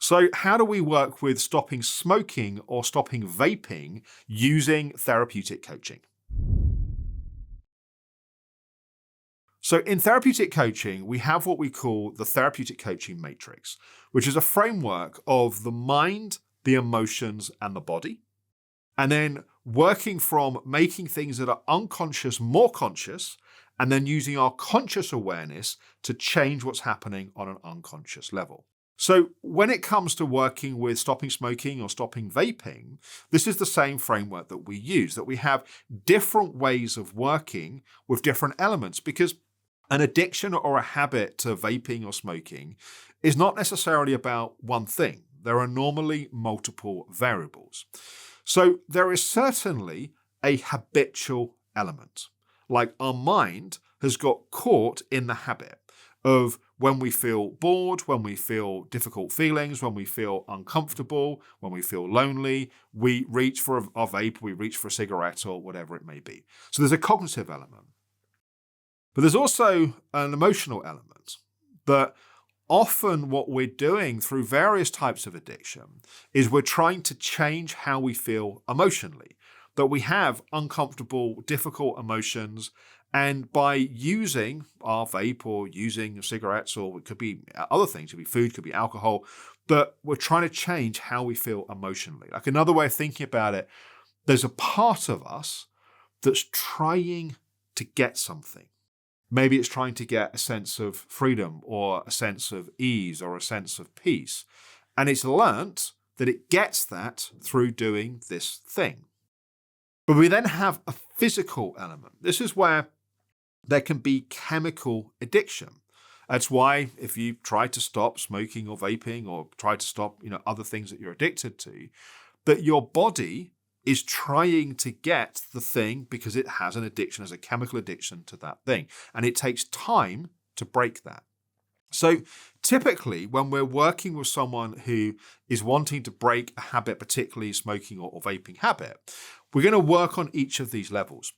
So how do we work with stopping smoking or stopping vaping using therapeutic coaching? So in therapeutic coaching, we have what we call the Therapeutic Coaching Matrix, which is a framework of the mind, the emotions, and the body. And then working from making things that are unconscious more conscious, and then using our conscious awareness to change what's happening on an unconscious level. So when it comes to working with stopping smoking or stopping vaping, this is the same framework that we use, that we have different ways of working with different elements, because an addiction or a habit to vaping or smoking is not necessarily about one thing. There are normally multiple variables. So there is certainly a habitual element. Like our mind has got caught in the habit of when we feel bored, when we feel difficult feelings, when we feel uncomfortable, when we feel lonely, we reach for our vape, we reach for a cigarette or whatever it may be. So there's a cognitive element. But there's also an emotional element that often what we're doing through various types of addiction is we're trying to change how we feel emotionally, that we have uncomfortable, difficult emotions, and by using our vape or using cigarettes, or it could be other things, it could be food, it could be alcohol, but we're trying to change how we feel emotionally. Like another way of thinking about it, there's a part of us that's trying to get something. Maybe it's trying to get a sense of freedom or a sense of ease or a sense of peace. And it's learnt that it gets that through doing this thing. But we then have a physical element. This is where there can be chemical addiction. That's why if you try to stop smoking or vaping or try to stop, other things that you're addicted to, that your body is trying to get the thing because it has an addiction, has a chemical addiction to that thing. And it takes time to break that. So typically when we're working with someone who is wanting to break a habit, particularly smoking or vaping habit, we're going to work on each of these levels.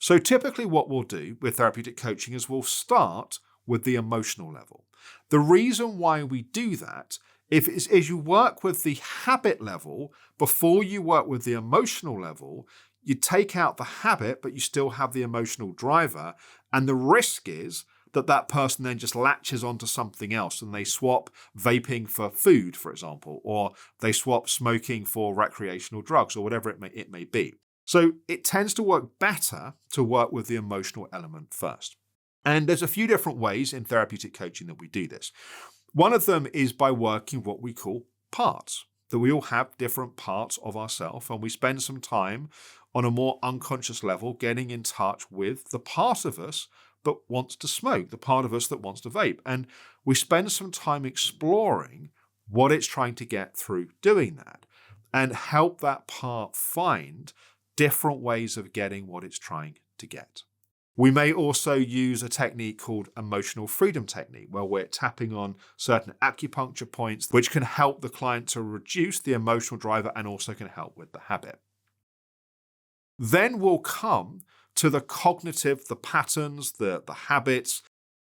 So typically what we'll do with therapeutic coaching is we'll start with the emotional level. The reason why we do that is you work with the habit level before you work with the emotional level. You take out the habit, but you still have the emotional driver. And the risk is that person then just latches onto something else and they swap vaping for food, for example, or they swap smoking for recreational drugs or whatever it may be. So it tends to work better to work with the emotional element first. And there's a few different ways in therapeutic coaching that we do this. One of them is by working what we call parts, that we all have different parts of ourselves, and we spend some time on a more unconscious level getting in touch with the part of us that wants to smoke, the part of us that wants to vape. And we spend some time exploring what it's trying to get through doing that and help that part find different ways of getting what it's trying to get. We may also use a technique called emotional freedom technique, where we're tapping on certain acupuncture points, which can help the client to reduce the emotional driver and also can help with the habit. Then we'll come to the cognitive, the patterns, the habits,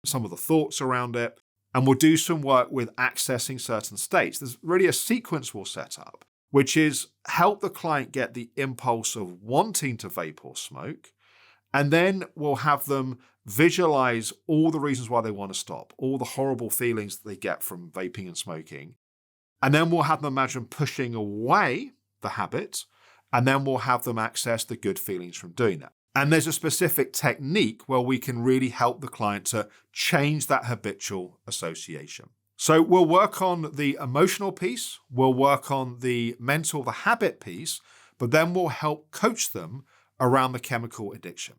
some of the thoughts around it, and we'll do some work with accessing certain states. There's really a sequence we'll set up, which is help the client get the impulse of wanting to vape or smoke, and then we'll have them visualize all the reasons why they want to stop, all the horrible feelings that they get from vaping and smoking. And then we'll have them imagine pushing away the habit, and then we'll have them access the good feelings from doing that. And there's a specific technique where we can really help the client to change that habitual association. So we'll work on the emotional piece, we'll work on the mental, the habit piece, but then we'll help coach them around the chemical addiction.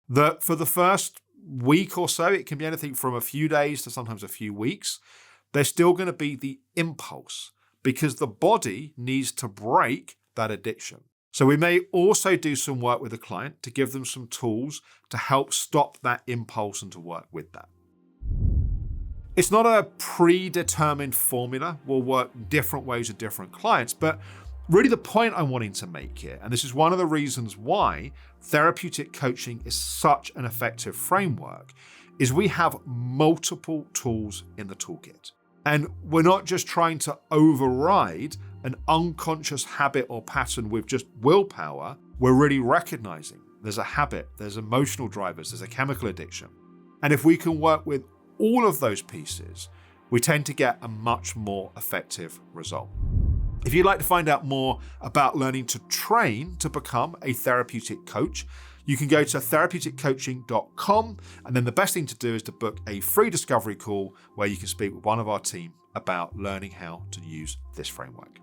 That for the first week or so, it can be anything from a few days to sometimes a few weeks, there's still going to be the impulse because the body needs to break that addiction. So we may also do some work with the client to give them some tools to help stop that impulse and to work with that. It's not a predetermined formula. We'll work different ways with different clients, but really the point I'm wanting to make here, and this is one of the reasons why therapeutic coaching is such an effective framework, is we have multiple tools in the toolkit. And we're not just trying to override an unconscious habit or pattern with just willpower. We're really recognizing there's a habit, there's emotional drivers, there's a chemical addiction. And if we can work with all of those pieces, we tend to get a much more effective result. If you'd like to find out more about learning to train to become a therapeutic coach, you can go to therapeuticcoaching.com, and then the best thing to do is to book a free discovery call where you can speak with one of our team about learning how to use this framework.